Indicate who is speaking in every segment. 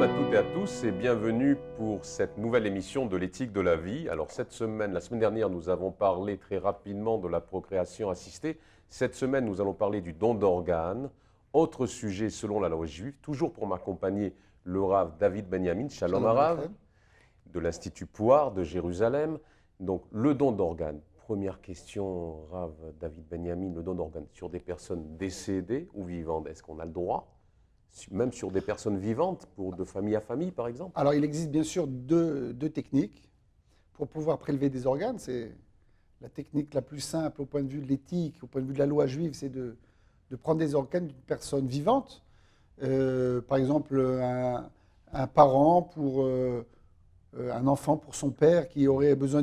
Speaker 1: Shalom à toutes et à tous et bienvenue pour cette nouvelle émission de l'éthique de la vie. Alors la semaine dernière, nous avons parlé très rapidement de la procréation assistée. Cette semaine, nous allons parler du don d'organes. Autre sujet selon la loi juive, toujours pour m'accompagner, le Rav David Benyamin, Shalom Rav, de l'Institut Poire de Jérusalem. Donc le don d'organes. Première question, Rav David Benyamin, le don d'organes sur des personnes décédées ou vivantes, est-ce qu'on a le droit ? Même sur des personnes vivantes, de famille à famille, par exemple?
Speaker 2: Alors, il existe bien sûr deux techniques pour pouvoir prélever des organes. C'est la technique la plus simple au point de vue de l'éthique, au point de vue de la loi juive, c'est de prendre des organes d'une personne vivante. Par exemple, un parent pour un enfant pour son père qui aurait besoin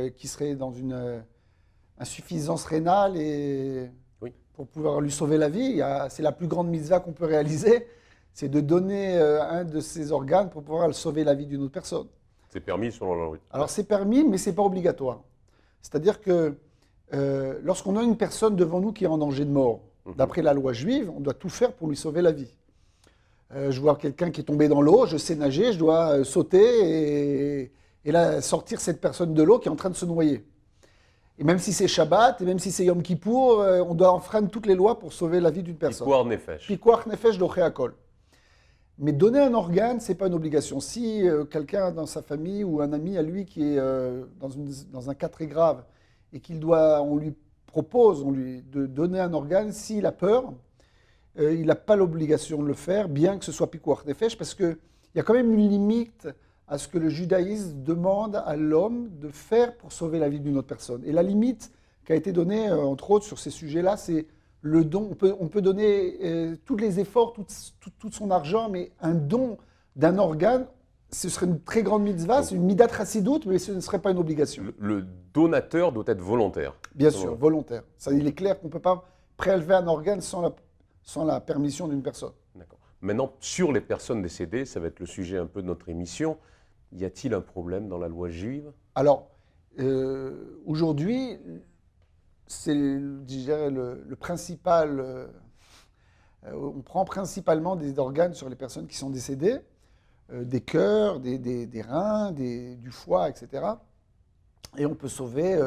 Speaker 2: qui serait dans une insuffisance rénale et... pour pouvoir lui sauver la vie. C'est la plus grande mitzvah qu'on peut réaliser, c'est de donner un de ses organes pour pouvoir sauver la vie d'une autre personne.
Speaker 1: C'est permis selon la loi.
Speaker 2: Alors c'est permis, mais ce n'est pas obligatoire. C'est-à-dire que lorsqu'on a une personne devant nous qui est en danger de mort, d'après la loi juive, on doit tout faire pour lui sauver la vie. Je vois quelqu'un qui est tombé dans l'eau, je sais nager, je dois sauter et là, sortir cette personne de l'eau qui est en train de se noyer. Et même si c'est Shabbat, et même si c'est Yom Kippour, on doit enfreindre toutes les lois pour sauver la vie d'une personne.
Speaker 1: Pikuar nefesh.
Speaker 2: Pikuar nefesh doché akol. Mais donner un organe, ce n'est pas une obligation. Si quelqu'un dans sa famille ou un ami à lui qui est dans un cas très grave et on lui propose de donner un organe, s'il a peur, il n'a pas l'obligation de le faire, bien que ce soit Pikuar nefesh, parce qu'il y a quand même une limite à ce que le judaïsme demande à l'homme de faire pour sauver la vie d'une autre personne. Et la limite qui a été donnée, entre autres, sur ces sujets-là, c'est le don. On peut donner tous les efforts, tout son argent, mais un don d'un organe, ce serait une très grande mitzvah, c'est une midat chassidout, mais ce ne serait pas une obligation.
Speaker 1: Le donateur doit être volontaire.
Speaker 2: Bien sûr, volontaire. Ça, il est clair qu'on ne peut pas prélever un organe sans la permission d'une personne.
Speaker 1: D'accord. Maintenant, sur les personnes décédées, ça va être le sujet un peu de notre émission. Y a-t-il un problème dans la loi juive?
Speaker 2: Alors, aujourd'hui, c'est le principal. On prend principalement des organes sur les personnes qui sont décédées, des cœurs, des reins, du foie, etc. Et on peut sauver,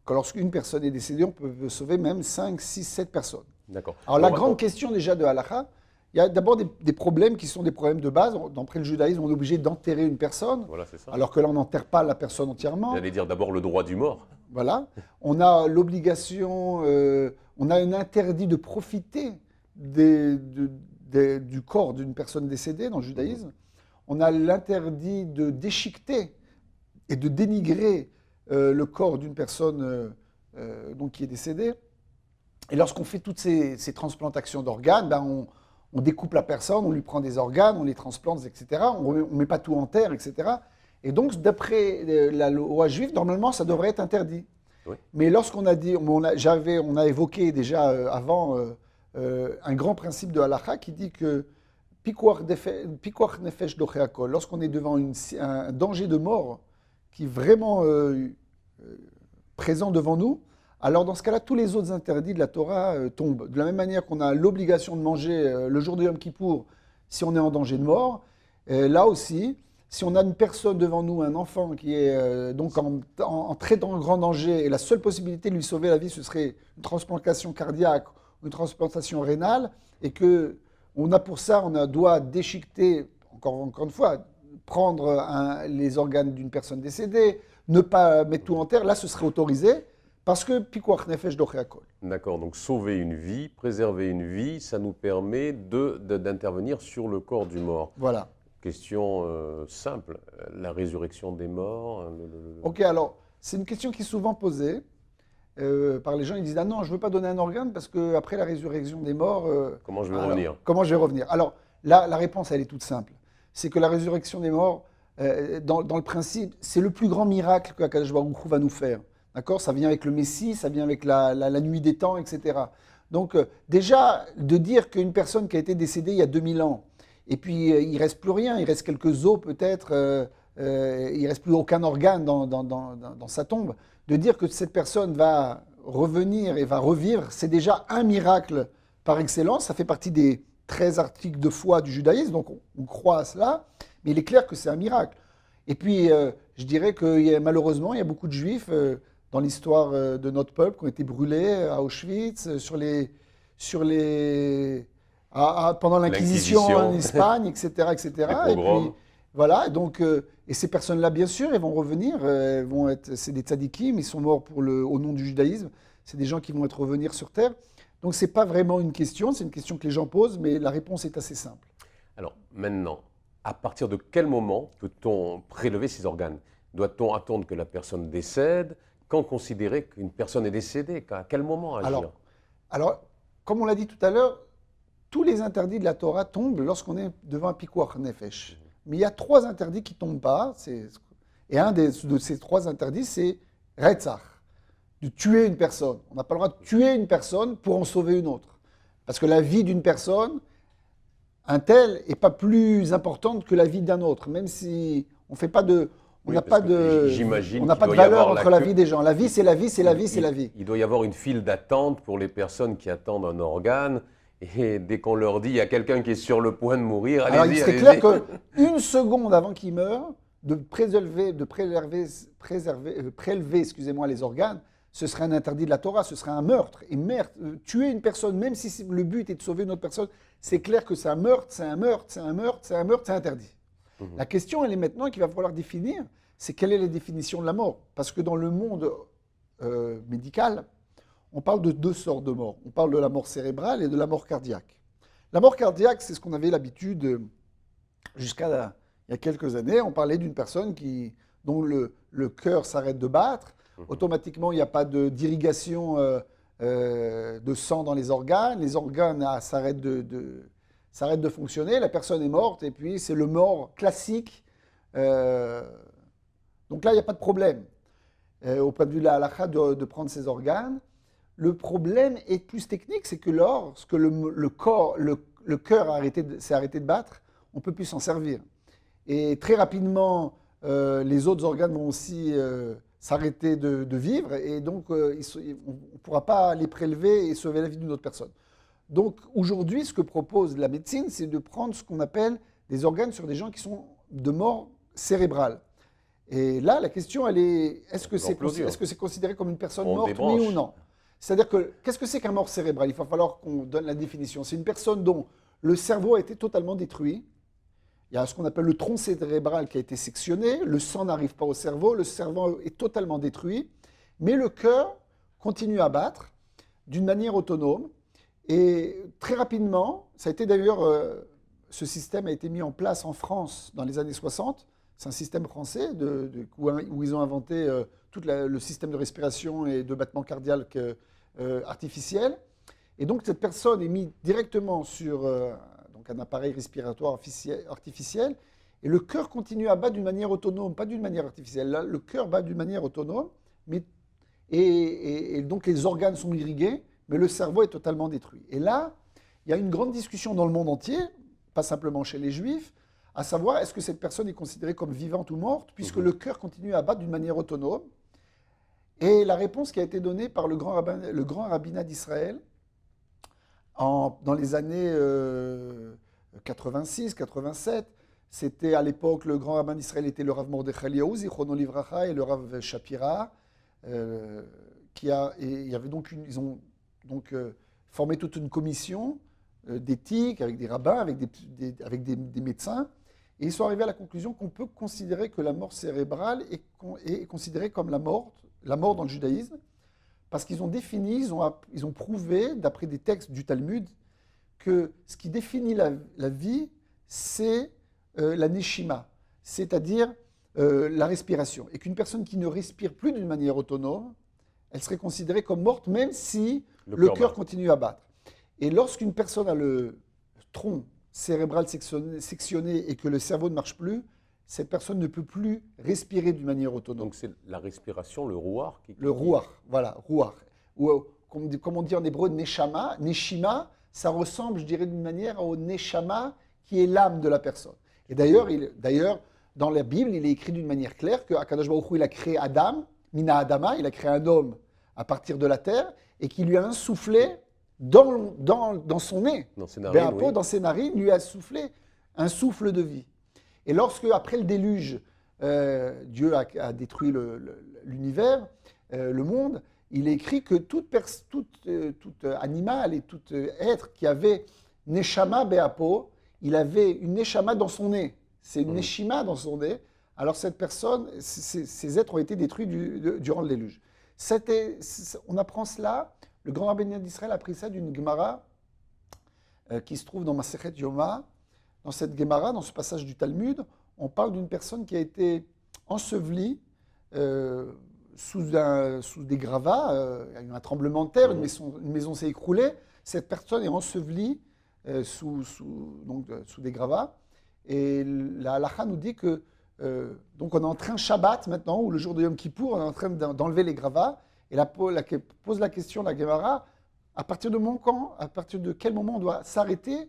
Speaker 2: lorsqu'une personne est décédée, on peut sauver même 5, 6, 7 personnes.
Speaker 1: D'accord.
Speaker 2: Alors, la grande question déjà de halakha, il y a d'abord des problèmes qui sont des problèmes de base. D'après le judaïsme, on est obligé d'enterrer une personne,
Speaker 1: voilà, c'est ça.
Speaker 2: Alors que là, on n'enterre pas la personne entièrement.
Speaker 1: J'allais dire d'abord le droit du mort.
Speaker 2: Voilà. On a l'obligation, on a un interdit de profiter du corps d'une personne décédée dans le judaïsme. On a l'interdit de déchiqueter et de dénigrer le corps d'une personne donc qui est décédée. Et lorsqu'on fait toutes ces transplantations d'organes, on découpe la personne, on lui prend des organes, on les transplante, etc. On ne met pas tout en terre, etc. Et donc, d'après la loi juive, normalement, ça devrait être interdit. Oui. Mais lorsqu'on a dit, on a évoqué déjà avant un grand principe de halakha qui dit que pikuar nefesh doché akol, lorsqu'on est devant un danger de mort qui est vraiment présent devant nous, alors dans ce cas-là, tous les autres interdits de la Torah tombent. De la même manière qu'on a l'obligation de manger le jour de Yom Kippour si on est en danger de mort, là aussi, si on a une personne devant nous, un enfant qui est donc en très grand danger et la seule possibilité de lui sauver la vie, ce serait une transplantation cardiaque ou une transplantation rénale, et qu'on a pour ça, doit déchiqueter, encore une fois, prendre les organes d'une personne décédée, ne pas mettre tout en terre, là ce serait autorisé. Parce que pikuar nefesh doché akol.
Speaker 1: D'accord, donc sauver une vie, préserver une vie, ça nous permet d'intervenir sur le corps du mort.
Speaker 2: Voilà.
Speaker 1: Question simple, la résurrection des morts.
Speaker 2: Ok, alors c'est une question qui est souvent posée par les gens. Ils disent ah non, je ne veux pas donner un organe parce qu'après la résurrection des morts.
Speaker 1: Comment je vais revenir?
Speaker 2: Comment je vais revenir? Alors là, la réponse elle est toute simple. C'est que la résurrection des morts, dans le principe, c'est le plus grand miracle qu'Akadosh Baruch Hu va nous faire. D'accord, ça vient avec le Messie, ça vient avec la nuit des temps, etc. Donc déjà, de dire qu'une personne qui a été décédée il y a 2000 ans, et puis il ne reste plus rien, il reste quelques os peut-être, il ne reste plus aucun organe dans sa tombe, de dire que cette personne va revenir et va revivre, c'est déjà un miracle par excellence, ça fait partie des 13 articles de foi du judaïsme, donc on croit à cela, mais il est clair que c'est un miracle. Et puis, je dirais que malheureusement, il y a beaucoup de juifs dans l'histoire de notre peuple qui ont été brûlés à Auschwitz, pendant l'Inquisition en Espagne, etc. etc.
Speaker 1: Les
Speaker 2: Et
Speaker 1: pogroms.
Speaker 2: puis, voilà, donc, et ces personnes-là, bien sûr, elles vont revenir, c'est des tzadikim, ils sont morts au nom du judaïsme, c'est des gens qui vont revenir sur Terre. Donc, ce n'est pas vraiment une question, c'est une question que les gens posent, mais la réponse est assez simple.
Speaker 1: Alors maintenant, à partir de quel moment peut-on prélever ces organes? Doit-on attendre que la personne décède? Quand considérer qu'une personne est décédée? À quel moment agir?
Speaker 2: Alors, comme on l'a dit tout à l'heure, tous les interdits de la Torah tombent lorsqu'on est devant un pikuach nefesh. Mais il y a 3 interdits qui ne tombent pas. Et un de ces 3 interdits, c'est retzach, de tuer une personne. On n'a pas le droit de tuer une personne pour en sauver une autre. Parce que la vie d'une personne, un tel, n'est pas plus importante que la vie d'un autre. Même si on fait pas de... On n'a pas de valeur entre la vie des gens. La vie, c'est la vie, c'est la vie, c'est la vie.
Speaker 1: Il doit y avoir une file d'attente pour les personnes qui attendent un organe. Et dès qu'on leur dit, il y a quelqu'un qui est sur le point de mourir,
Speaker 2: alors
Speaker 1: allez-y,
Speaker 2: il serait clair qu'une seconde avant qu'il meure, de prélever les organes, ce serait un interdit de la Torah, ce serait un meurtre. Et tuer une personne, même si le but est de sauver une autre personne, c'est clair que c'est un meurtre, c'est un meurtre, c'est un meurtre, c'est un meurtre, c'est interdit. La question, elle est maintenant qu'il va falloir définir, c'est quelle est la définition de la mort. Parce que dans le monde médical, on parle de 2 sortes de morts. On parle de la mort cérébrale et de la mort cardiaque. La mort cardiaque, c'est ce qu'on avait l'habitude, jusqu'à il y a quelques années, on parlait d'une personne dont le cœur s'arrête de battre. Automatiquement, il n'y a pas d'irrigation de sang dans les organes s'arrêtent de fonctionner, la personne est morte, et puis c'est le mort classique. Donc là, il n'y a pas de problème au point de vue de la halakha de prendre ces organes. Le problème est plus technique, c'est que lorsque le cœur s'est arrêté de battre, on ne peut plus s'en servir. Et très rapidement, les autres organes vont aussi s'arrêter de vivre, et donc on ne pourra pas les prélever et sauver la vie d'une autre personne. Donc aujourd'hui, ce que propose la médecine, c'est de prendre ce qu'on appelle des organes sur des gens qui sont de mort cérébrale. Et là, la question, elle est, est-ce que c'est considéré comme une personne morte, oui ou non? C'est-à-dire que, qu'est-ce que c'est qu'un mort cérébral? Il va falloir qu'on donne la définition. C'est une personne dont le cerveau a été totalement détruit. Il y a ce qu'on appelle le tronc cérébral qui a été sectionné, le sang n'arrive pas au cerveau est totalement détruit, mais le cœur continue à battre d'une manière autonome. Et très rapidement, ça a été d'ailleurs, ce système a été mis en place en France dans les années 60. C'est un système français où ils ont inventé tout le système de respiration et de battement cardiaque artificiel. Et donc cette personne est mise directement sur donc un appareil respiratoire artificiel, et le cœur continue à battre d'une manière autonome, pas d'une manière artificielle. Là, le cœur bat d'une manière autonome, et donc les organes sont irrigués, mais le cerveau est totalement détruit. Et là, il y a une grande discussion dans le monde entier, pas simplement chez les Juifs, à savoir est-ce que cette personne est considérée comme vivante ou morte, puisque le cœur continue à battre d'une manière autonome. Et la réponse qui a été donnée par le grand rabbinat d'Israël dans les années 86, 87, c'était à l'époque, le grand rabbin d'Israël était le Rav Mordechai Eliyahu, Zichrono Livracha, et le Rav Shapira, ils ont donc formé toute une commission d'éthique avec des rabbins, avec des médecins, et ils sont arrivés à la conclusion qu'on peut considérer que la mort cérébrale est considérée comme la mort dans le judaïsme, parce qu'ils ont défini, ils ont prouvé, d'après des textes du Talmud, que ce qui définit la vie, c'est la neshima, c'est-à-dire la respiration. Et qu'une personne qui ne respire plus d'une manière autonome, elle serait considérée comme morte, même si le cœur continue à battre. Et lorsqu'une personne a le tronc cérébral sectionné et que le cerveau ne marche plus, cette personne ne peut plus respirer d'une manière autonome.
Speaker 1: Donc c'est la respiration, le ruach
Speaker 2: Le ruach, voilà, ruach. Ou comme on dit en hébreu, neshama. Neshima, ça ressemble, je dirais, d'une manière au neshama, qui est l'âme de la personne. Et d'ailleurs, dans la Bible, il est écrit d'une manière claire que Akadosh Baruch Hu, il a créé Adam, Mina Adama, il a créé un homme à partir de la terre, et qu'il lui a insufflé dans son nez.
Speaker 1: Dans ses narines,
Speaker 2: Béapo,
Speaker 1: oui.
Speaker 2: dans ses narines, lui a soufflé un souffle de vie. Et lorsque, après le déluge, Dieu a détruit l'univers, le monde, il est écrit que tout animal et tout être qui avait Neshama Béapo, il avait une Neshama dans son nez. C'est une Neshima dans son nez. Alors cette personne, ces êtres ont été détruits durant le déluge. On apprend cela, le grand rabbin d'Israël a pris ça d'une Gemara qui se trouve dans Masechet Yoma. Dans cette Gemara, dans ce passage du Talmud, on parle d'une personne qui a été ensevelie sous des gravats. Il y a eu un tremblement de terre, une maison s'est écroulée. Cette personne est ensevelie sous des gravats. Et la halakha nous dit que donc on est en train Shabbat maintenant, ou le jour de Yom Kippour, on est en train d'enlever les gravats. Et pose la question, la Gemara, à partir de quel moment on doit s'arrêter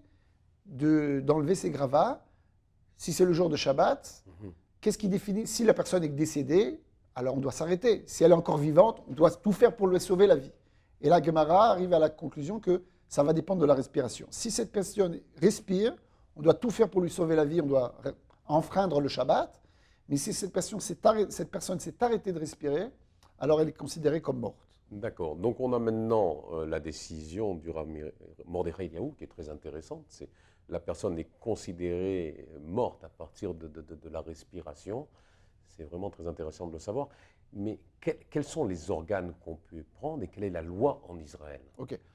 Speaker 2: d'enlever ces gravats? Si c'est le jour de Shabbat, qu'est-ce qui définit? Si la personne est décédée, alors on doit s'arrêter. Si elle est encore vivante, on doit tout faire pour lui sauver la vie. Et la Gemara arrive à la conclusion que ça va dépendre de la respiration. Si cette personne respire, on doit tout faire pour lui sauver la vie, on doit enfreindre le Shabbat. Mais si cette personne s'est arrêtée de respirer, alors elle est considérée comme morte.
Speaker 1: D'accord. Donc on a maintenant la décision du Rav Mordechai Eliyahu qui est très intéressante. C'est la personne est considérée morte à partir de la respiration. C'est vraiment très intéressant de le savoir. Mais quels sont les organes qu'on peut prendre et quelle est la loi en Israël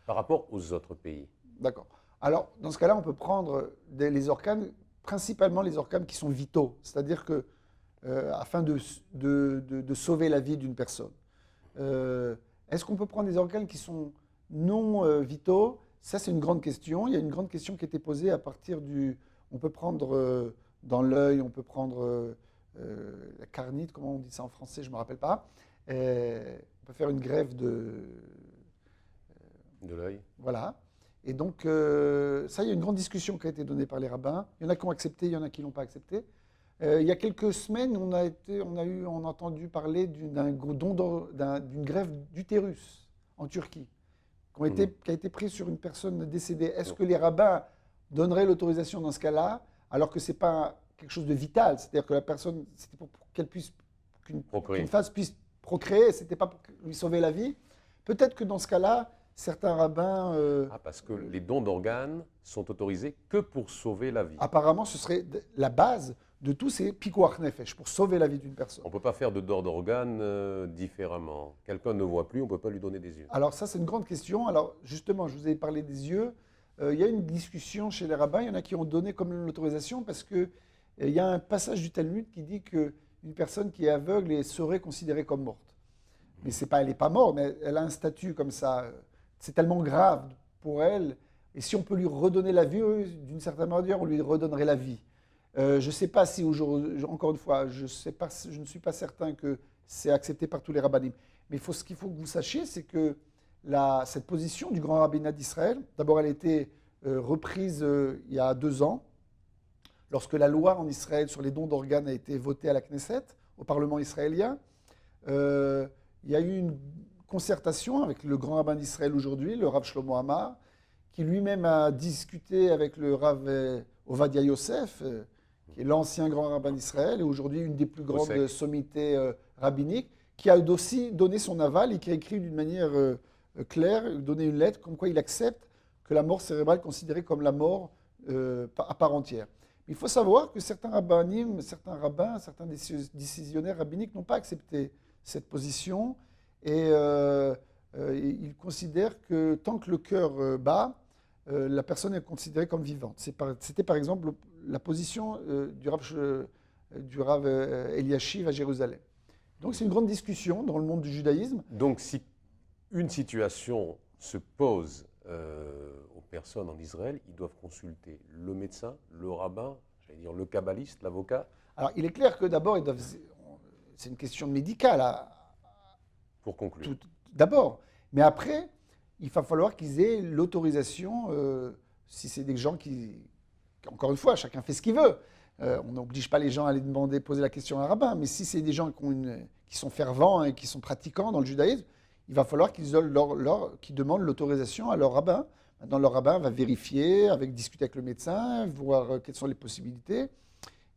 Speaker 1: par rapport aux autres pays?
Speaker 2: D'accord. Alors dans ce cas-là, on peut prendre les organes, principalement les organes qui sont vitaux, c'est-à-dire que afin de sauver la vie d'une personne. Est-ce qu'on peut prendre des organes qui sont non vitaux? Ça, c'est une grande question. Il y a une grande question qui a été posée à partir du... On peut prendre dans l'œil, on peut prendre la carnite, comment on dit ça en français, je ne me rappelle pas. On peut faire une greffe de
Speaker 1: l'œil.
Speaker 2: Voilà. Et donc, ça, il y a une grande discussion qui a été donnée par les rabbins. Il y en a qui ont accepté, il y en a qui ne l'ont pas accepté. Il y a quelques semaines, on a entendu parler d'une greffe d'utérus en Turquie, qui a été prise sur une personne décédée. Est-ce que les rabbins donneraient l'autorisation dans ce cas-là, alors que ce n'est pas quelque chose de vital? C'est-à-dire que la personne, c'était pour qu'une femme puisse procréer, ce n'était pas pour lui sauver la vie. Peut-être que dans ce cas-là, certains rabbins...
Speaker 1: parce que les dons d'organes sont autorisés que pour sauver la vie.
Speaker 2: Apparemment, ce serait la base de tous ces pikuach nefesh, pour sauver la vie d'une personne.
Speaker 1: On ne peut pas faire de don d'organes différemment. Quelqu'un ne voit plus, on ne peut pas lui donner des yeux.
Speaker 2: Alors ça, c'est une grande question. Alors justement, je vous ai parlé des yeux. Il y a une discussion chez les rabbins. Il y en a qui ont donné comme l'autorisation parce qu'il y a un passage du Talmud qui dit qu'une personne qui est aveugle serait considérée comme morte. Mais elle n'est pas morte, mais elle a un statut comme ça. C'est tellement grave pour elle. Et si on peut lui redonner la vie, d'une certaine manière, on lui redonnerait la vie. Je ne sais pas si aujourd'hui, encore une fois, je ne suis pas certain que c'est accepté par tous les rabbinim. Mais ce qu'il faut que vous sachiez, c'est que cette position du grand rabbinat d'Israël, d'abord elle a été reprise il y a 2 ans, lorsque la loi en Israël sur les dons d'organes a été votée à la Knesset, au Parlement israélien. Il y a eu une concertation avec le grand rabbin d'Israël aujourd'hui, le Rav Shlomo Amar, qui lui-même a discuté avec le Rav Ovadia Yosef, qui est l'ancien grand rabbin d'Israël et aujourd'hui une des plus grandes sommités rabbiniques, qui a aussi donné son aval et qui a écrit d'une manière claire, donné une lettre comme quoi il accepte que la mort cérébrale est considérée comme la mort à part entière. Mais il faut savoir que certains rabbins, certains décisionnaires rabbiniques n'ont pas accepté cette position et ils considèrent que tant que le cœur bat, la personne est considérée comme vivante. C'était par exemple la position du Rav Eliashiv à Jérusalem. Donc c'est une grande discussion dans le monde du judaïsme.
Speaker 1: Donc si une situation se pose aux personnes en Israël, ils doivent consulter le médecin, le rabbin, j'allais dire le kabbaliste, l'avocat.
Speaker 2: Alors il est clair que d'abord, c'est une question médicale.
Speaker 1: Pour conclure.
Speaker 2: D'abord. Mais après, il va falloir qu'ils aient l'autorisation, si c'est des gens qui, encore une fois, chacun fait ce qu'il veut. On n'oblige pas les gens à aller poser la question à un rabbin, mais si c'est des gens qui sont fervents et qui sont pratiquants dans le judaïsme, il va falloir qu'ils demandent l'autorisation à leur rabbin. Maintenant, leur rabbin va vérifier, discuter avec le médecin, voir quelles sont les possibilités,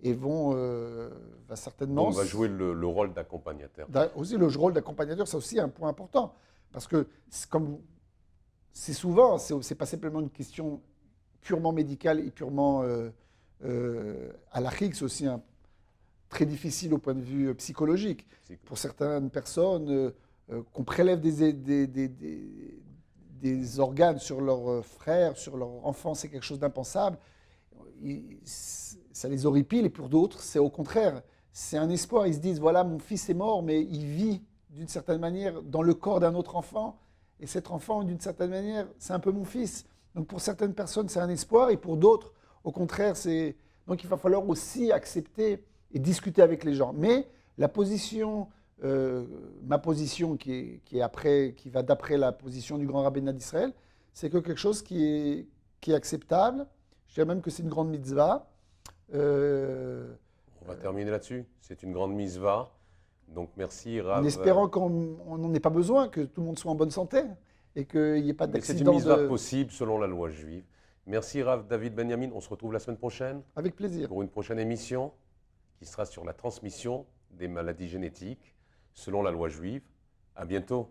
Speaker 2: et va certainement...
Speaker 1: Donc, on va jouer le rôle d'accompagnateur.
Speaker 2: Aussi, le rôle d'accompagnateur, c'est aussi un point important. Parce que, comme c'est souvent, c'est pas simplement une question purement médicale et purement halachique, c'est aussi très difficile au point de vue psychologique. Pour certaines personnes, qu'on prélève des organes sur leurs frères, sur leurs enfants, c'est quelque chose d'impensable. Ça les horripile, et pour d'autres, c'est au contraire. C'est un espoir. Ils se disent, voilà, mon fils est mort, mais il vit d'une certaine manière dans le corps d'un autre enfant. Et cet enfant, d'une certaine manière, c'est un peu mon fils. Donc pour certaines personnes, c'est un espoir, et pour d'autres, au contraire, c'est... Donc il va falloir aussi accepter et discuter avec les gens. Mais la position, ma position qui va d'après la position du grand rabbinat d'Israël, c'est que quelque chose qui est acceptable. Je dirais même que c'est une grande mitzvah.
Speaker 1: On va terminer là-dessus. C'est une grande mitzvah. Donc merci Rav.
Speaker 2: En espérant qu'on n'en ait pas besoin, que tout le monde soit en bonne santé et qu'il n'y ait pas d'accident.
Speaker 1: C'est une mitzvah possible selon la loi juive. Merci Rav David Benyamin. On se retrouve la semaine prochaine.
Speaker 2: Avec plaisir.
Speaker 1: Pour une prochaine émission qui sera sur la transmission des maladies génétiques selon la loi juive. À bientôt.